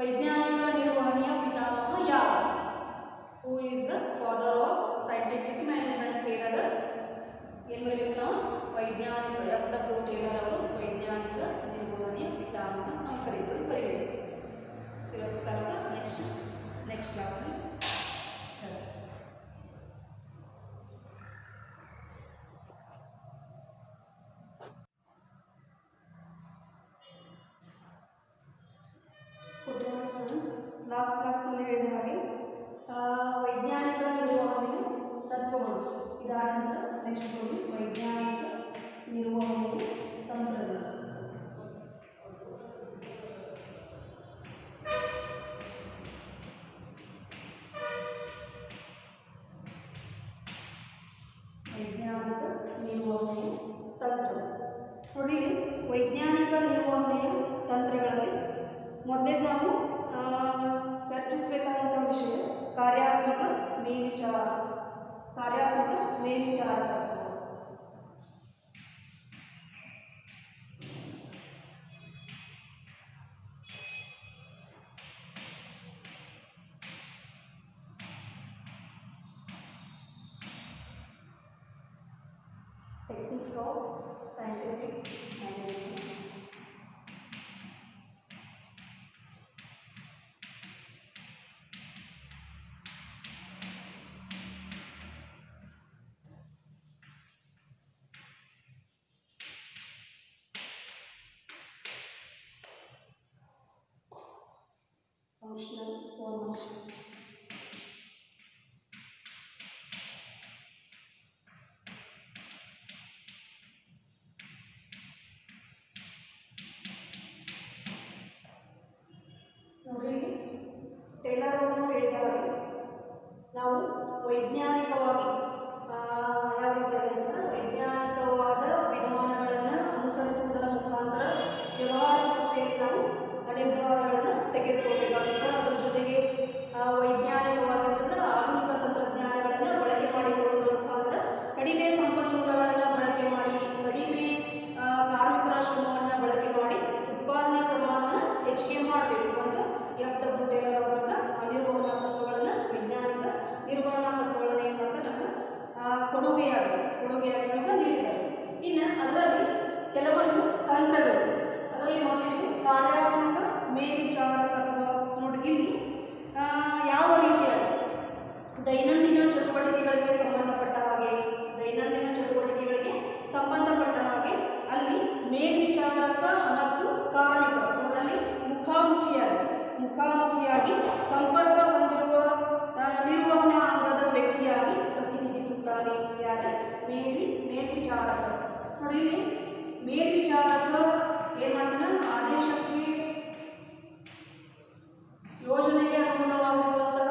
ವೈಜ್ಞಾನಿಕ ನಿರ್ವಹಣೆಯ ಪಿತಾಮಹ ಯಾರು? Who is the father of scientific management Taylor? ಏನು ಬರಬೇಕು ನಾವು? ವೈಜ್ಞಾನಿಕ F.W. ಟೇಲರ್ ಅವರು ವೈಜ್ಞಾನಿಕ ನಿರ್ವಹಣೆಯ ಪಿತಾಮಹ ನಾವು ಕರೀತಾರೆ ಬರೀಬೇಕು. ಇವತ್ತು ಸಲ ನೆಕ್ಸ್ಟ್ ಕ್ಲಾಸ್ನಲ್ಲಿ ಲಾಸ್ಟ್ ಕ್ಲಾಸ್ನಲ್ಲಿ ಹೇಳಿದ ಹಾಗೆ ವೈಜ್ಞಾನಿಕ ನಿರ್ವಹಣೆಯ ತತ್ವಗಳು ಇದಾದ ನಂತರ ನೆಕ್ಸ್ಟ್ ನೋಡಿ ವೈಜ್ಞಾನಿಕ ನಿರ್ವಹಣೆಯ ತಂತ್ರಗಳು. ವೈಜ್ಞಾನಿಕ ನಿರ್ವಹಣೆಯ ತಂತ್ರಗಳು ನೋಡಿ. ವೈಜ್ಞಾನಿಕ ನಿರ್ವಹಣೆಯ ತಂತ್ರಗಳಲ್ಲಿ ಮೊದಲೇ ನಾವು ಚರ್ಚಿಸಬೇಕಾದಂಥ ವಿಷಯ ಕಾರ್ಯಾತ್ಮಕ ಮೇಲ್ವಿಚಾರ. ಕಾರ್ಯಾತ್ಮಕ ಮೇಲ್ವಿಚಾರ techniques of scientific management. Functional formation. ನೋಡಿ, ಟೇಲರ್ ಅವರು ಹೇಳಿದ್ದಾರೆ ನಾವು ವೈಜ್ಞಾನಿಕವಾಗಿ ಯಾವ ರೀತಿಯಾಗಿ ವೈಜ್ಞಾನಿಕವಾದ ವಿಧಾನಗಳನ್ನು ಅನುಸರಿಸುವುದರ ಮುಖಾಂತರ ವ್ಯವಹಾರ ಸಂಸ್ಥೆಯಲ್ಲಿ ನಾವು ನಿರ್ಧಾರಗಳನ್ನು ತೆಗೆದುಕೊಳ್ಳಬೇಕಾಗುತ್ತೆ. ಅದರ ಜೊತೆಗೆ ವೈಜ್ಞಾನಿಕವಾಗಿ ಅಂತಂದರೆ ಆಧುನಿಕ ತಂತ್ರಜ್ಞಾನಗಳನ್ನು ಬಳಕೆ ಮಾಡಿಕೊಳ್ಳುವುದರ ಮುಖಾಂತರ ಕಡಿಮೆ ಸಂಪನ್ಮೂಲಗಳನ್ನು ಬಳಕೆ ಮಾಡಿ ಕಡಿಮೆ ಕಾರ್ಮಿಕರ ಶ್ರಮವನ್ನು ಬಳಕೆ ಮಾಡಿ ಉತ್ಪಾದನೆ ಪ್ರಮಾಣವನ್ನು ಹೆಚ್ಚಿಗೆ ಮಾಡಬೇಕು ಅಂತ F.W. ಟೇಲರ್ ಅವರನ್ನ ನಿರ್ವಹಣಾ ತತ್ವಗಳನ್ನು ವೈಜ್ಞಾನಿಕ ನಿರ್ವಹಣಾ ತತ್ವಗಳನ್ನು ಏನು ಮಾಡ್ತಾರೆ ನಮ್ಮ ಕೊಡುಗೆಯಾಗಿ ನಮಗೆ ನೀಡಿದ್ದಾರೆ. ಇನ್ನು ಅದರಲ್ಲಿ ಕೆಲವೊಂದು ತಂತ್ರಗಳು ಅದರಲ್ಲಿ ನೋಡಿದ್ದು ಕಾರ್ಯಾತ್ಮಕ ಮೇಲ್ವಿಚಾರ ತತ್ವ. ನೋಡಿ ಇಲ್ಲಿ ಯಾವ ರೀತಿಯಾಗಿ ದೈನಂದಿನ ಚಟುವಟಿಕೆಗಳಿಗೆ ಸಂಬಂಧಪಟ್ಟ ಹಾಗೆ ಅಲ್ಲಿ ಮೇಲ್ವಿಚಾರಕ ಮತ್ತು ಕಾರ್ಮಿಕ ನೋಡಲ್ಲಿ ಮುಖಾಮುಖಿಯಾಗಿ ಸಂಪರ್ಕ ಹೊಂದಿರುವ ನಿರ್ವಹಣಾ ಅಂಗದ ವ್ಯಕ್ತಿಯಾಗಿ ಪ್ರತಿನಿಧಿಸುತ್ತಾರೆ. ಯಾರೇ ಮೇಲ್ವಿಚಾರಕ. ನೋಡಿ ಇಲ್ಲಿ ಮೇಲ್ವಿಚಾರಕ ಏನು ಮಾಡ್ತಾನೆ? ಆದೇಶಕ್ಕೆ ಯೋಜನೆಗೆ ಅನುಗುಣವಾಗಿರುವಂತಹ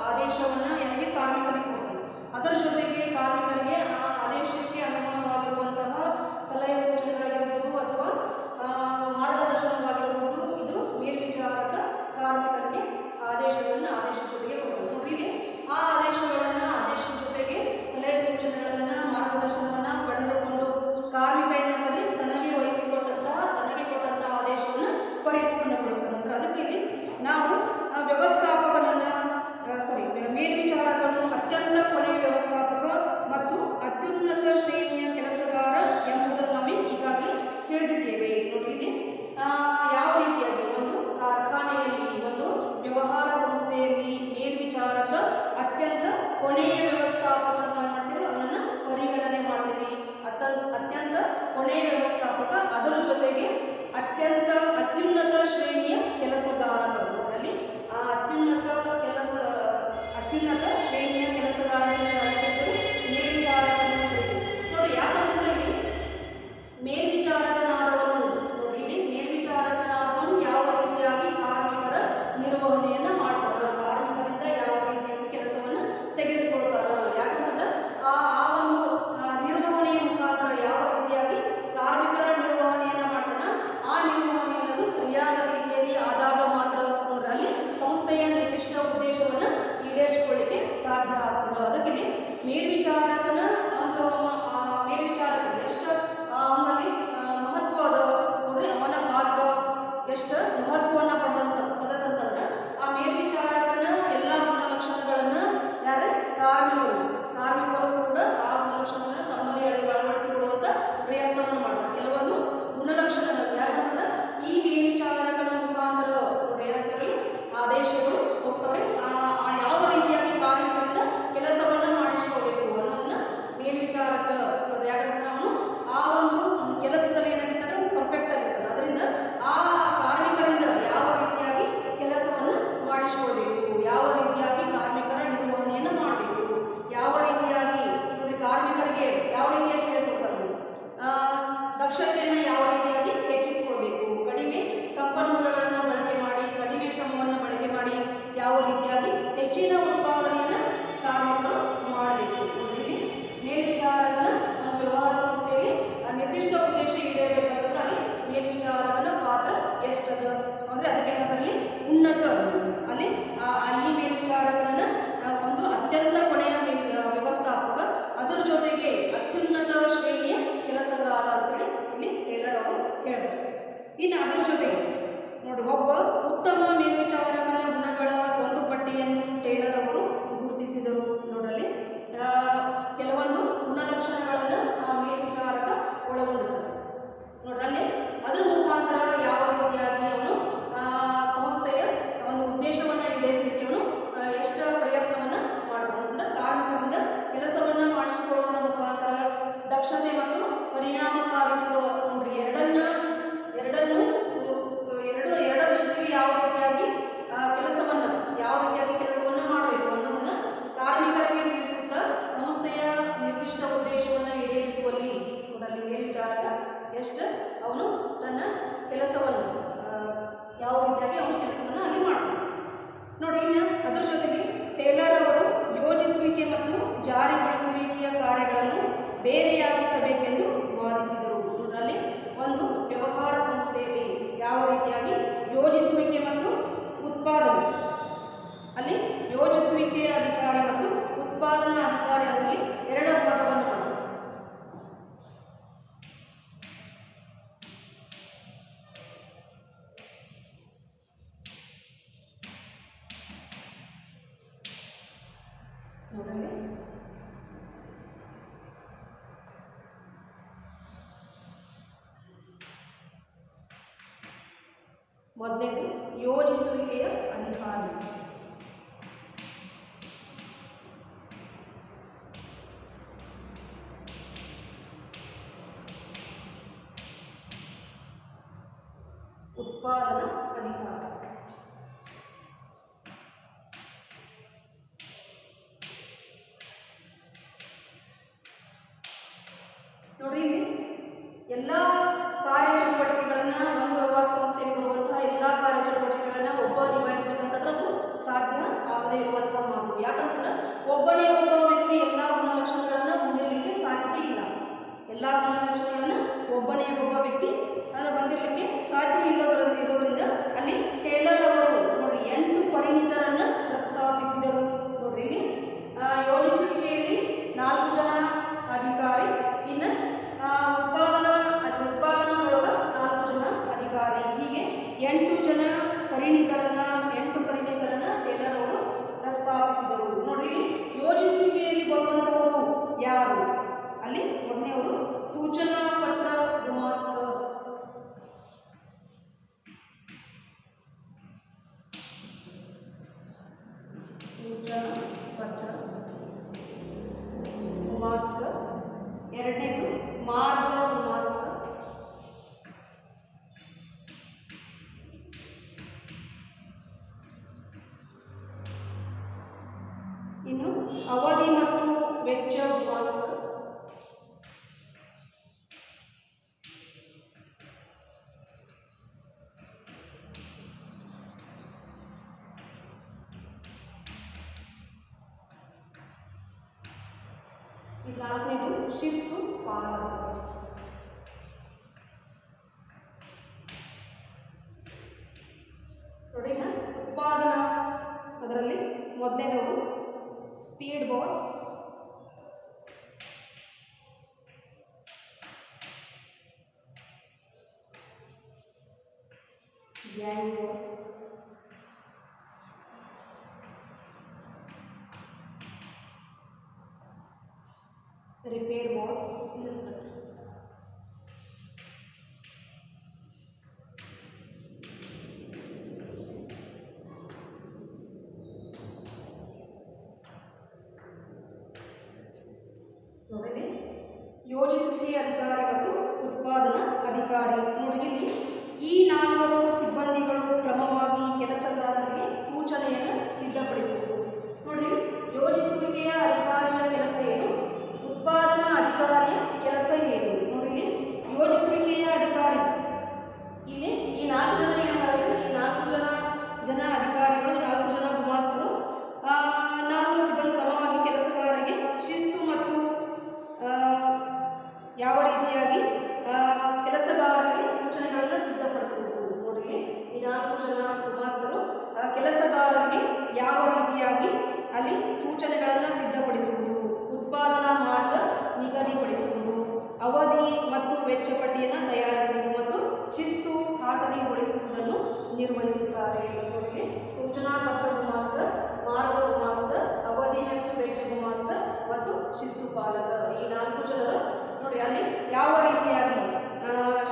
ಆದೇಶವನ್ನು ಯಾರಿಗೆ? ಕಾರ್ಮಿಕರಿಗೆ ಕೊಡ್ತಾರೆ. ಅದರ ಜೊತೆಗೆ ಕಾರ್ಮಿಕರಿಗೆ ಆ ಆದೇಶಕ್ಕೆ ಅನುಗುಣವಾಗಿರುವಂತಹ ಸಲಹೆ ಸೂಚನೆಗಳಾಗಿರ್ಬೋದು ಅಥವಾ ಮಾರ್ಗದರ್ಶನವಾಗಿರ್ಬೋದು ಇದು ಮೇಲ್ವಿಚಾರಕ ಕಾರ್ಮಿಕರಿಗೆ ಆದೇಶ ಜೊತೆಗೆ ಕೊಡ್ತಾರೆ. ನೋಡಿ ಆ ಆದೇಶದ ಜೊತೆಗೆ ಸಲಹೆ ಸೂಚನೆಗಳನ್ನು ಮಾರ್ಗದರ್ಶನವನ್ನು ಪಡೆದುಕೊಂಡು ಕಾರ್ಮಿಕ ಏನು ಮಾಡ್ತಾರೆ? ತನಗೆ ಕೊಟ್ಟಂತಹ ಆದೇಶವನ್ನು ಪರಿಪೂರ್ಣಗೊಳಿಸ್ತಾರೆ. ಅದಕ್ಕೆ ನಾವು ಮೇಲ್ವಿಚಾರಕನು ಅತ್ಯಂತ ಕೊನೆಯ ವ್ಯವಸ್ಥಾಪಕ ಮತ್ತು ಅತ್ಯುನ್ನತ ಶ್ರೇಣಿಯ ಕೆಲಸಗಾರ ಎಂಬುದನ್ನು ನಾವು ಈಗಾಗಲೇ ತಿಳಿದಿದ್ದೇವೆ. ನೋಡಿ ಇಲ್ಲಿ ಯಾವ ರೀತಿಯಾಗಿ ಒಂದು ಕಾರ್ಖಾನೆಯಲ್ಲಿ ಒಂದು ವ್ಯವಹಾರ ಸಂಸ್ಥೆಯಲ್ಲಿ ಮೇಲ್ವಿಚಾರಕ ಅತ್ಯಂತ ಕೊನೆಯ ವ್ಯವಸ್ಥಾಪಕ ಅಂತ ಮಾಡ್ತೀವಿ, ಅವನನ್ನು ಪರಿಗಣನೆ ಮಾಡ್ತೀವಿ. ಅತ್ಯಂತ ಕೊನೆಯ ವ್ಯವಸ್ಥಾಪಕ, ಅದರ ಜೊತೆಗೆ ಅತ್ಯುನ್ನತ ಶ್ರೇಣಿಯ ಕೆಲಸಗಾರರು. ಅಲ್ಲಿ ಆ ಅತ್ಯುನ್ನತ ಶ್ರೇಣಿಯ ಕೆಲಸಗಾರರನ್ನು ಮೇಲ್ವಿಚಾರಕರನ್ನು ಕರೀತೀವಿ. ನೋಡಿ ಯಾಕಂತಂದ್ರೆ ಇಲ್ಲಿ ಮೇಲ್ವಿಚಾರಕನಾದವನು ಯಾವ ರೀತಿಯಾಗಿ ಕಾರ್ಮಿಕರ ನಿರ್ವಹಣೆಯನ್ನು ಮಾಡ್ತಾರೆ, ಕಾರ್ಮಿಕರಿಂದ ಯಾವ ರೀತಿಯಾಗಿ ಕೆಲಸವನ್ನು ತೆಗೆದುಕೊಳ್ತಾರೆ. ಯಾಕಂತಂದ್ರೆ ಆ ಒಂದು ನಿರ್ವಹಣೆಯ ಮುಖಾಂತರ ಯಾವ ರೀತಿಯಾಗಿ ಕಾರ್ಮಿಕರ ನಿರ್ವಹಣೆಯನ್ನು ಮಾಡ್ತಾನೆ, ಆ ನಿರ್ವಹಣೆ ಅನ್ನೋದು ಸರಿಯಾದ ರೀತಿಯಲ್ಲಿ ಆದಾಗ ಮಾತ್ರ ಅಲ್ಲಿ ಸಂಸ್ಥೆಯ ನಿರ್ದಿಷ್ಟ ಉದ್ದೇಶವನ್ನು ಈಡೇರಿಸಿಕೊಳ್ಳಿಕ್ಕೆ ಸಾಧ್ಯ ಆಗ್ತದೆ. ಅದಕ್ಕೆ ಮೇಲ್ವಿಚಾರಕನ ಒಂದು ಎಷ್ಟು ಅವನಲ್ಲಿ ಮಹತ್ವ ಅದ ಅಂದರೆ ಅವನ ಪಾತ್ರ ಎಷ್ಟು ಮಹತ್ವವನ್ನು ಪಡೆದಂತಂದ್ರೆ ಬೇರೆಯಾಗಿಸಬೇಕೆಂದು ವಾದಿಸಿದರು. ಇದರಲ್ಲಿ ಒಂದು ವ್ಯವಹಾರ ಸಂಸ್ಥೆಯಲ್ಲಿ ಯಾವ ರೀತಿಯಾಗಿ ಯೋಜಿಸುವಿಕೆ ಮತ್ತು ಉತ್ಪಾದನೆ, ಅಲ್ಲಿ ಯೋಜಿಸುವಿಕೆಯ ಅಧಿಕಾರಿ ಮತ್ತು ಉತ್ಪಾದನಾ ಅಧಿಕಾರಿ ಅಂತಲ್ಲಿ ಎರಡು ಭಾಗವನ್ನು ಮಾಡ್ತಾರೆ. ಮೊದಲನೇದು ಯೋಜಿಸುವಿಕೆಯ ಅಧಿಕಾರಿ. ಉತ್ಪಾದನಾ ಅಧಿಕಾರಿ. ನೋಡಿ, ಎಲ್ಲ ಕಾರ್ಯಚಟುವಟಿಕೆಗಳನ್ನ ಒಂದು ವ್ಯವಹಾರ ಸಂಸ್ಥೆಯಲ್ಲಿ ಬರುವಂತಹ ಎಲ್ಲ ಕಾರ್ಯಚಟುವಟಿಕೆಗಳನ್ನ ಒಬ್ಬ ನಿಭಾಯಿಸಬೇಕಂತಂದ್ರೆ ಅದು ಸಾಧ್ಯ ಆಗದೇ ಇರುವಂತಹ ಮಾತು. ಯಾಕಂತಂದ್ರೆ ಒಬ್ಬನೇ ಒಬ್ಬ ವ್ಯಕ್ತಿ ಎಲ್ಲ ಗುಣಲಕ್ಷಣಗಳನ್ನ ಹೊಂದಿರಲಿಕ್ಕೆ ಸಾಧ್ಯ ಇಲ್ಲ. ಎಲ್ಲ ಗುಣಲಕ್ಷಣಗಳನ್ನ ಒಬ್ಬನೇ ಒಬ್ಬ ವ್ಯಕ್ತಿ ಹೊಂದಿರಲಿಕ್ಕೆ ಸಾಧ್ಯ ಇರೋದ್ರಿಂದ ಅಲ್ಲಿ ಟೇಲರ್ ಅವರು ನೋಡಿ 8 ಪರಿಣಿತರನ್ನ ಪ್ರಸ್ತಾಪಿಸಿದರು. ನೋಡ್ರಿ, ಯೋಜಿಸುವಿಕೆಯಲ್ಲಿ 4 ಜನ ಅಧಿಕಾರಿ, ಇನ್ನು ಉತ್ಪಾದನೊಳಗ 4 ಜನ ಅಧಿಕಾರಿ, ಹೀಗೆ 8 ಜನ ಪರಿಣಿತರನ್ನ ಟೇಲರ್ ಅವರು ಪ್ರಸ್ತಾಪಿಸಿದರು. ನೋಡಿ, ಯೋಜಿಸುವಿಕೆಯಲ್ಲಿ ಬರುವಂತವರು ಯಾರು? ಅಲ್ಲಿ ಮೊದಲನೆಯವರು ಸೂಚನಾ ಪತ್ರ ಗುಮಾಸ್ತ. ಸೂಚನಾ ಪತ್ರ ಗುಮಾಸ್ತ. ಎರಡನೇದು ಮಾರ್ಗ ಗುಮಾಸ್ತ. ಇನ್ನು ಅವಧಿ ಮತ್ತು ವೆಚ್ಚ ಗುಮಾಸ್ತ. ನಾಲ್ಕನೇದು ಶಿಸ್ತು ಪಾಲಕ. ನೋಡಿ, ಉತ್ಪಾದನಾ ಅದರಲ್ಲಿ ಮೊದಲನೇದವರು speed boss, gang boss, repair boss, ನೋಡಿ, ಯೋಜಿಸುವಿಕೆಯ ಅಧಿಕಾರಿ ಮತ್ತು ಉತ್ಪಾದನಾ ಅಧಿಕಾರಿ. ನೋಡಿ, ಇಲ್ಲಿ ಈ 4 ಸಿಬ್ಬಂದಿಗಳು ಕ್ರಮವಾಗಿ ಕೆಲಸಗಾರರಿಗೆ ಸೂಚನೆಯನ್ನು ಸಿದ್ಧಪಡಿಸುವುದು. ನೋಡಿ, ಯೋಜಿಸುವಿಕೆಯ ಅಧಿಕಾರಿಯ ಕೆಲಸ ಏನು, ಉತ್ಪಾದನಾ ಅಧಿಕಾರಿಯ ಕೆಲಸ ಏನು? ನೋಡಿ, ಯೋಜಿಸುವಿಕೆಯ ಅಧಿಕಾರಿ ಇಲ್ಲಿ ಈ 4 ಜನ ಏನಾದರೆ, ಈ 4 ಜನ ಅಧಿಕಾರಿಗಳು, 4 ಜನ ಗುಮಾಸ್ತರು 4 ಸಿಬ್ಬಂದಿ ಕ್ರಮವಾಗಿ ಕೆಲಸಗಾರರಿಗೆ ಶಿಸ್ತು ಮತ್ತು ಯಾವ ರೀತಿಯಾಗಿ ಕೆಲಸಗಾರರಿಗೆ ಸೂಚನೆಗಳನ್ನು ಸಿದ್ಧಪಡಿಸುವುದು. ನೋಡಿ, ಈ 4 ಜನ ಗುಮಾಸ್ತರು ಕೆಲಸಗಾರರಿಗೆ ಯಾವ ರೀತಿಯಾಗಿ ಅಲ್ಲಿ ಸೂಚನೆಗಳನ್ನು ಸಿದ್ಧಪಡಿಸುವುದು, ಉತ್ಪಾದನಾ ಮಾರ್ಗ ನಿಗದಿಪಡಿಸುವುದು, ಅವಧಿ ಮತ್ತು ವೆಚ್ಚ ಪಟ್ಟಿಯನ್ನು ತಯಾರಿಸುವುದು ಮತ್ತು ಶಿಸ್ತು ಖಾತರಿಗೊಳಿಸುವುದನ್ನು ನಿರ್ವಹಿಸುತ್ತಾರೆ. ನೋಡಿ, ಸೂಚನಾ ಪತ್ರ ಗುಮಾಸ್ತ, ಮಾರ್ಗ ಗುಮಾಸ್ತ, ಅವಧಿ ಮತ್ತು ವೆಚ್ಚ ಗುಮಾಸ್ತ ಮತ್ತು ಶಿಸ್ತು ಪಾಲಕ, ಈ 4 ಜನರು ನೋಡಿ ಅಲ್ಲಿ ಯಾವ ರೀತಿಯಾಗಿ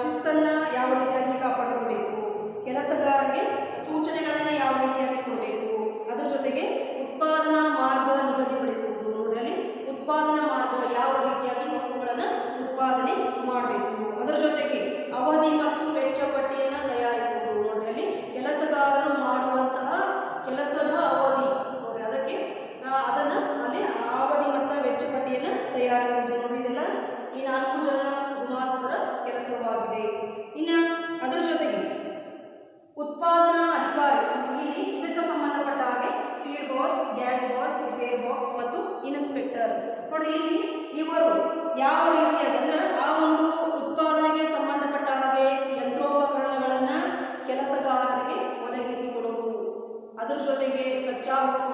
ಶಿಸ್ತನ್ನು ಯಾವ ರೀತಿಯಾಗಿ ಕಾಪಾಡಿಕೊಳ್ಬೇಕು, ಕೆಲಸಗಾರರಿಗೆ ಸೂಚನೆಗಳನ್ನು ಯಾವ ರೀತಿಯಾಗಿ ಕೊಡಬೇಕು, ಅದರ ಜೊತೆಗೆ ಉತ್ಪಾದನಾ ಮಾರ್ಗ ನಿಗದಿಪಡಿಸುವುದು. ನೋಡಿ, ಅಲ್ಲಿ ಉತ್ಪಾದನಾ ಮಾರ್ಗ ಯಾವ ರೀತಿಯಾಗಿ ವಸ್ತುಗಳನ್ನು ಉತ್ಪಾದನೆ ಮಾಡಬೇಕು, ಅದರ ಜೊತೆಗೆ ಅವಧಿ ಮತ್ತು ವೆಚ್ಚ ಪಟ್ಟಿಯನ್ನು ತಯಾರಿಸುವುದು. ನೋಡಿ, ಅಲ್ಲಿ ಕೆಲಸಗಾರರು ಮಾಡುವಂತಹ ಕೆಲಸದ ಅವಧಿ ನೋಡಿ, ಅದಕ್ಕೆ ಅದನ್ನು ಅಲ್ಲಿ ಅವಧಿ ಮತ್ತು ವೆಚ್ಚ ಪಟ್ಟಿಯನ್ನು ತಯಾರಿಸುವುದು. ನೋಡಿ, ಇದೆಲ್ಲ ಈ 4 ಜನ ಗುಮಾಸ್ತರ ಕೆಲಸವಾಗಿದೆ. ಇನ್ನು ಅದರ ಜೊತೆಗೆ ಉತ್ಪಾದನಾ ಅಧಿಕಾರಿ, ಇಲ್ಲಿ ಇದಕ್ಕೆ ಸಂಬಂಧಪಟ್ಟ ಹಾಗೆ speed boss, gang boss, repair box ಮತ್ತು ಇನ್ಸ್ಪೆಕ್ಟರ್ ನೋಡಿ ಇಲ್ಲಿ ಇವರು ಯಾವ ರೀತಿಯಾದಂದ್ರೆ ಆ ಒಂದು ಉತ್ಪಾದನೆಗೆ ಸಂಬಂಧಪಟ್ಟ ಹಾಗೆ ಯಂತ್ರೋಪಕರಣಗಳನ್ನು ಕೆಲಸಗಾರರಿಗೆ ಒದಗಿಸಿಕೊಡುವುದು, ಅದರ ಜೊತೆಗೆ ಕಚ್ಚಾ ವಸ್ತು